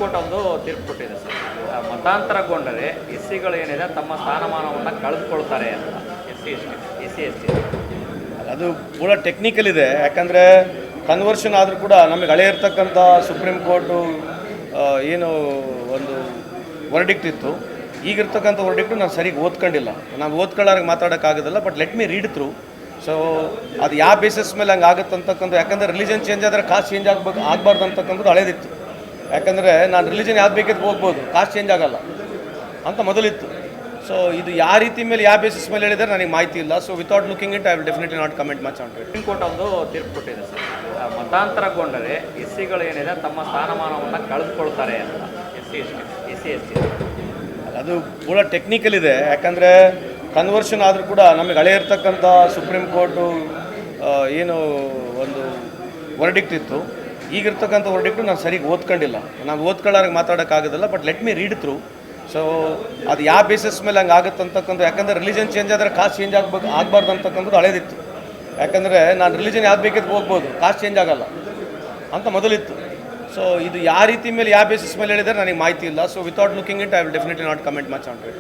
Court ಒಂದು ತೀರ್ಪು ಕೊಟ್ಟಿದೆ ಸರ್. ಮತಾಂತರಗೊಂಡರೆ ಎಸ್ ಸಿಗಳು ಏನಿದೆ ತಮ್ಮ ಸ್ಥಾನಮಾನವನ್ನು ಕಳೆದುಕೊಳ್ತಾರೆ ಅಂತ. ಎಸ್ ಸಿ ಅದು ಕೂಡ ಟೆಕ್ನಿಕಲ್ ಇದೆ. ಯಾಕಂದರೆ ಕನ್ವರ್ಷನ್ ಆದರೂ ಕೂಡ ನಮಗೆ ಹಳೆ ಇರ್ತಕ್ಕಂಥ ಸುಪ್ರೀಂ ಕೋರ್ಟು ಏನು ಒಂದು ವರ್ಡಿಕ್ಟ್ ಇತ್ತು, ಈಗಿರ್ತಕ್ಕಂಥ ವರ್ಡಿಕ್ಟು ನಾನು ಸರಿಗೆ ಓದ್ಕೊಂಡಿಲ್ಲ. ನಾನು ಓದ್ಕೊಳ್ಳೋರಿಗೆ ಮಾತಾಡೋಕ್ಕಾಗೋದಿಲ್ಲ. But let me read through. So ಅದು ಯಾವ ಬೇಸಿಸ್ ಮೇಲೆ ಹಂಗೆ ಆಗುತ್ತೆ ಅಂತಕ್ಕಂಥ, ಯಾಕಂದರೆ ರಿಲಿಜನ್ ಚೇಂಜ್ ಆದರೆ ಕಾಸ್ಟ್ ಚೇಂಜ್ ಆಗಬಾರ್ದು ಅಂತಕ್ಕಂಥದ್ದು ಹಳೇದಿತ್ತು. ಯಾಕಂದರೆ ನಾನು ರಿಲಿಜನ್ ಯಾವ್ದು ಬೇಕಿದ್ದು ಹೋಗ್ಬೋದು, ಕಾಸ್ಟ್ ಚೇಂಜ್ ಆಗಲ್ಲ ಅಂತ ಮೊದಲಿತ್ತು. ಸೊ ಇದು ಯಾವ ರೀತಿ ಮೇಲೆ ಯಾವ ಬೇಸಿಸ್ ಮೇಲೆ ಹೇಳಿದರೆ ನನಗೆ ಮಾಹಿತಿ ಇಲ್ಲ. So without looking it I will definitely not comment much on it. Supreme court ಒಂದು ತೀರ್ಪು ಕೊಟ್ಟಿದೆ ಸರ್. ಮತಾಂತರಗೊಂಡರೆ ಎಸ್ ಸಿಗಳು ಏನಿದೆ ತಮ್ಮ ಸ್ಥಾನಮಾನವನ್ನು ಕಳೆದುಕೊಳ್ತಾರೆ ಅಂತ. ಎಸ್ ಸಿ ಅದು ಕೂಡ ಟೆಕ್ನಿಕಲ್ ಇದೆ. ಯಾಕಂದರೆ ಕನ್ವರ್ಷನ್ ಆದರೂ ಕೂಡ ನಮಗೆ ಹಳೆ ಇರ್ತಕ್ಕಂಥ ಸುಪ್ರೀಂ ಕೋರ್ಟು ಏನು ಒಂದು ವರ್ಡಿಕ್ಟ್ ಇತ್ತು, ಈಗಿರ್ತಕ್ಕಂಥ ವರ್ಡಿಕ್ಟು ನಾನು ಸರಿಗೆ ಓದ್ಕೊಂಡಿಲ್ಲ. ನಾನು ಓದ್ಕೊಳ್ಳೋರಿಗೆ ಮಾತಾಡೋಕ್ಕಾಗೋದಿಲ್ಲ. But let me read through. So ಅದು ಯಾವ ಬೇಸಿಸ್ ಮೇಲೆ ಹಂಗೆ ಆಗುತ್ತೆ ಅಂತಕ್ಕಂಥ, ಯಾಕಂದರೆ ರಿಲಿಜನ್ ಚೇಂಜ್ ಆದರೆ ಕಾಸ್ಟ್ ಚೇಂಜ್ ಆಗಬಾರ್ದು ಅಂತಕ್ಕಂಥದ್ದು ಹಳೇದಿತ್ತು. ಯಾಕಂದರೆ ನಾನು ರಿಲಿಜನ್ ಯಾವ್ದು ಬೇಕಿದ್ದು ಹೋಗ್ಬೋದು, ಕಾಸ್ಟ್ ಚೇಂಜ್ ಆಗಲ್ಲ ಅಂತ ಮೊದಲಿತ್ತು. ಸೊ ಇದು ಯಾವ ರೀತಿ ಮೇಲೆ ಯಾವ ಬೇಸಿಸ್ ಮೇಲೆ ಹೇಳಿದರೆ ನನಗೆ ಮಾಹಿತಿ ಇಲ್ಲ. So without looking it I will definitely not comment much on it.